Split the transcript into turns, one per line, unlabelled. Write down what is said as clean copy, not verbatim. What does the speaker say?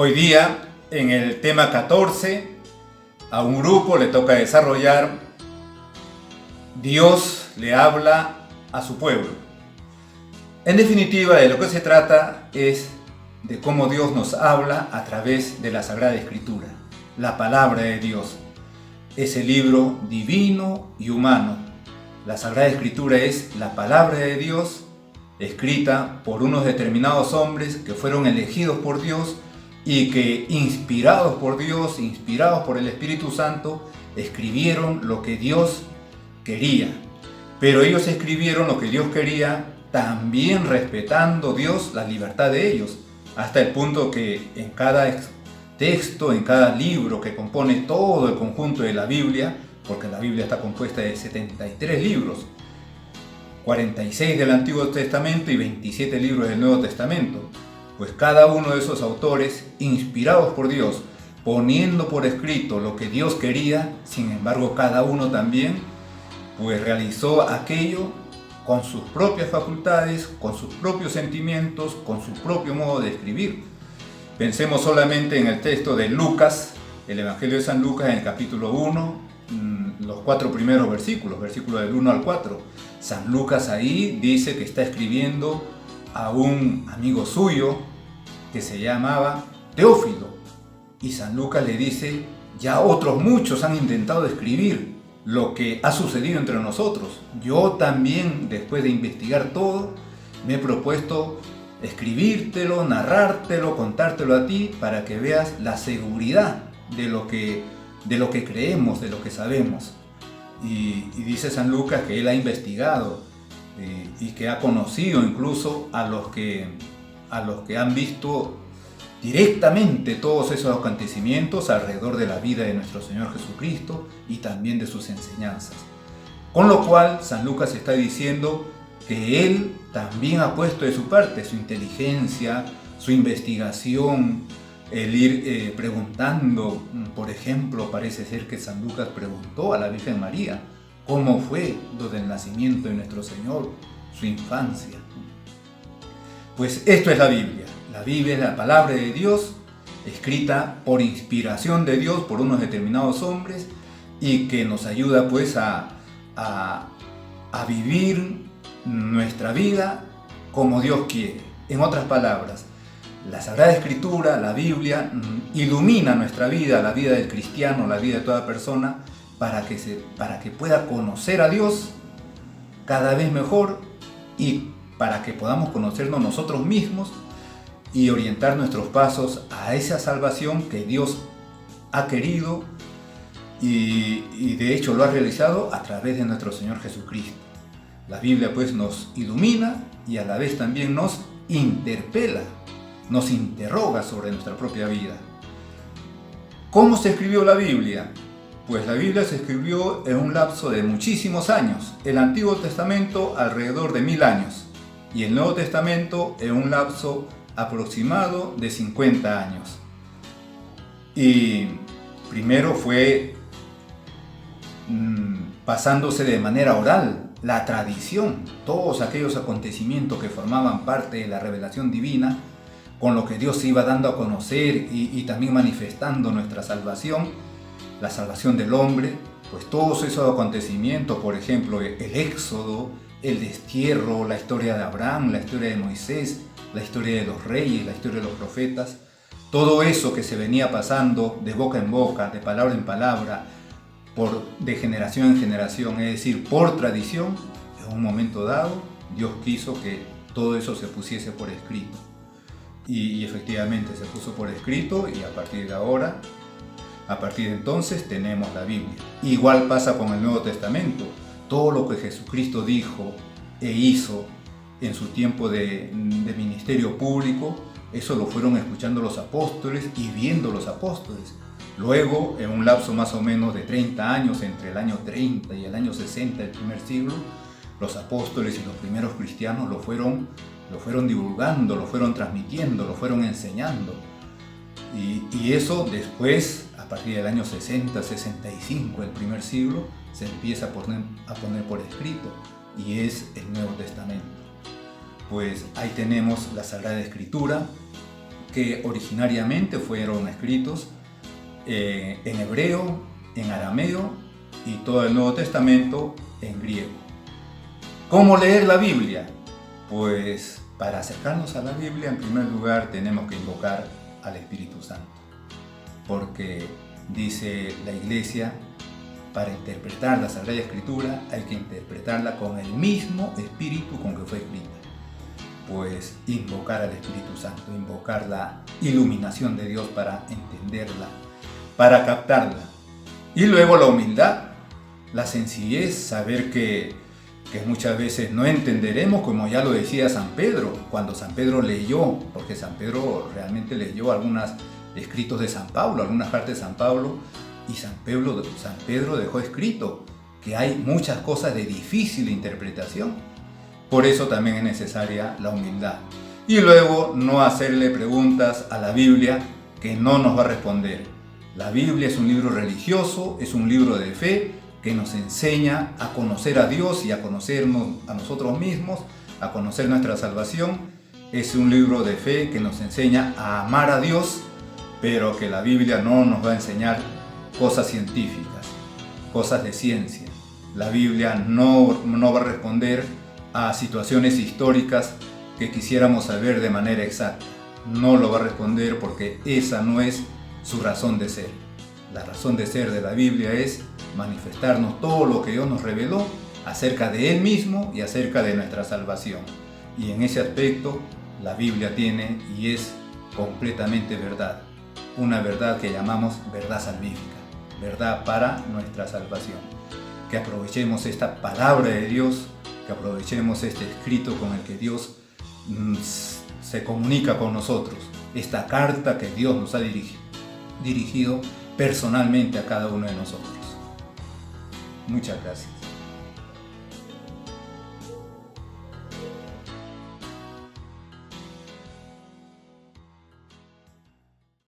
Hoy día, en el tema 14, a un grupo le toca desarrollar Dios le habla a su pueblo. En definitiva, de lo que se trata es de cómo Dios nos habla a través de la Sagrada Escritura, la palabra de Dios, ese libro divino y humano. La Sagrada Escritura es la palabra de Dios escrita por unos determinados hombres que fueron elegidos por Dios y que inspirados por Dios, inspirados por el Espíritu Santo, escribieron lo que Dios quería. Pero ellos escribieron lo que Dios quería, también respetando Dios la libertad de ellos, hasta el punto que en cada texto, en cada libro que compone todo el conjunto de la Biblia, porque la Biblia está compuesta de 73 libros, 46 del Antiguo Testamento y 27 libros del Nuevo Testamento, pues cada uno de esos autores, inspirados por Dios, poniendo por escrito lo que Dios quería, sin embargo cada uno también pues realizó aquello con sus propias facultades, con sus propios sentimientos, con su propio modo de escribir. Pensemos solamente en el texto de Lucas, el Evangelio de San Lucas, en el capítulo 1, los 4 primeros versículos del 1 al 4. San Lucas ahí dice que está escribiendo a un amigo suyo que se llamaba Teófilo. Y San Lucas le dice, ya otros muchos han intentado escribir lo que ha sucedido entre nosotros. Yo también, después de investigar todo, me he propuesto escribírtelo, narrártelo, contártelo a ti para que veas la seguridad de lo que creemos, de lo que sabemos. Y dice San Lucas que él ha investigado y que ha conocido incluso a los que han visto directamente todos esos acontecimientos alrededor de la vida de nuestro Señor Jesucristo y también de sus enseñanzas. Con lo cual, San Lucas está diciendo que él también ha puesto de su parte su inteligencia, su investigación, el ir preguntando. Por ejemplo, parece ser que San Lucas preguntó a la Virgen María cómo fue lo del nacimiento de nuestro Señor, su infancia. Pues esto es la Biblia. La Biblia es la palabra de Dios, escrita por inspiración de Dios por unos determinados hombres y que nos ayuda pues a vivir nuestra vida como Dios quiere. En otras palabras, la Sagrada Escritura, la Biblia, ilumina nuestra vida, la vida del cristiano, la vida de toda persona, para que pueda conocer a Dios cada vez mejor y para que podamos conocernos nosotros mismos y orientar nuestros pasos a esa salvación que Dios ha querido y de hecho lo ha realizado a través de nuestro Señor Jesucristo. La Biblia pues nos ilumina y a la vez también nos interpela, nos interroga sobre nuestra propia vida. ¿Cómo se escribió la Biblia? Pues la Biblia se escribió en un lapso de muchísimos años. El Antiguo Testamento alrededor de 1000 años y el Nuevo Testamento en un lapso aproximado de 50 años. Y primero fue pasándose de manera oral, la tradición, todos aquellos acontecimientos que formaban parte de la revelación divina, con lo que Dios se iba dando a conocer y también manifestando nuestra salvación, la salvación del hombre, pues todos esos acontecimientos, por ejemplo, el Éxodo, el destierro, la historia de Abraham, la historia de Moisés, la historia de los reyes, la historia de los profetas, todo eso que se venía pasando de boca en boca, de palabra en palabra, de generación en generación, es decir, por tradición, en un momento dado, Dios quiso que todo eso se pusiese por escrito. Y efectivamente se puso por escrito y a partir de ahora, a partir de entonces, tenemos la Biblia. Igual pasa con el Nuevo Testamento. Todo lo que Jesucristo dijo e hizo en su tiempo de ministerio público, eso lo fueron escuchando los apóstoles y viendo los apóstoles. Luego, en un lapso más o menos de 30 años, entre el año 30 y el año 60 del primer siglo, los apóstoles y los primeros cristianos lo fueron divulgando, lo fueron transmitiendo, lo fueron enseñando. Y eso después, a partir del año 60, 65 del primer siglo, se empieza a poner por escrito y es el Nuevo Testamento. Pues ahí tenemos la Sagrada Escritura, que originariamente fueron escritos en hebreo, en arameo y todo el Nuevo Testamento en griego. ¿Cómo leer la Biblia? Pues para acercarnos a la Biblia, en primer lugar tenemos que invocar al Espíritu Santo, porque dice la Iglesia, para interpretar la Sagrada Escritura hay que interpretarla con el mismo Espíritu con que fue escrita. Pues invocar al Espíritu Santo, invocar la iluminación de Dios para entenderla, para captarla. Y luego la humildad, la sencillez, saber que muchas veces no entenderemos, como ya lo decía San Pedro, cuando San Pedro leyó, porque San Pedro realmente leyó algunos escritos de San Pablo, algunas cartas de San Pablo, y San Pedro dejó escrito que hay muchas cosas de difícil interpretación. Por eso también es necesaria la humildad. Y luego no hacerle preguntas a la Biblia que no nos va a responder. La Biblia es un libro religioso, es un libro de fe que nos enseña a conocer a Dios y a conocernos a nosotros mismos, a conocer nuestra salvación. Es un libro de fe que nos enseña a amar a Dios, pero que la Biblia no nos va a enseñar cosas científicas, cosas de ciencia. La Biblia no va a responder a situaciones históricas que quisiéramos saber de manera exacta. No lo va a responder porque esa no es su razón de ser. La razón de ser de la Biblia es manifestarnos todo lo que Dios nos reveló acerca de Él mismo y acerca de nuestra salvación. Y en ese aspecto la Biblia tiene y es completamente verdad. Una verdad que llamamos verdad salvífica, verdad para nuestra salvación. Que aprovechemos esta palabra de Dios, que aprovechemos este escrito con el que Dios se comunica con nosotros, esta carta que Dios nos ha dirigido personalmente a cada uno de nosotros. Muchas gracias.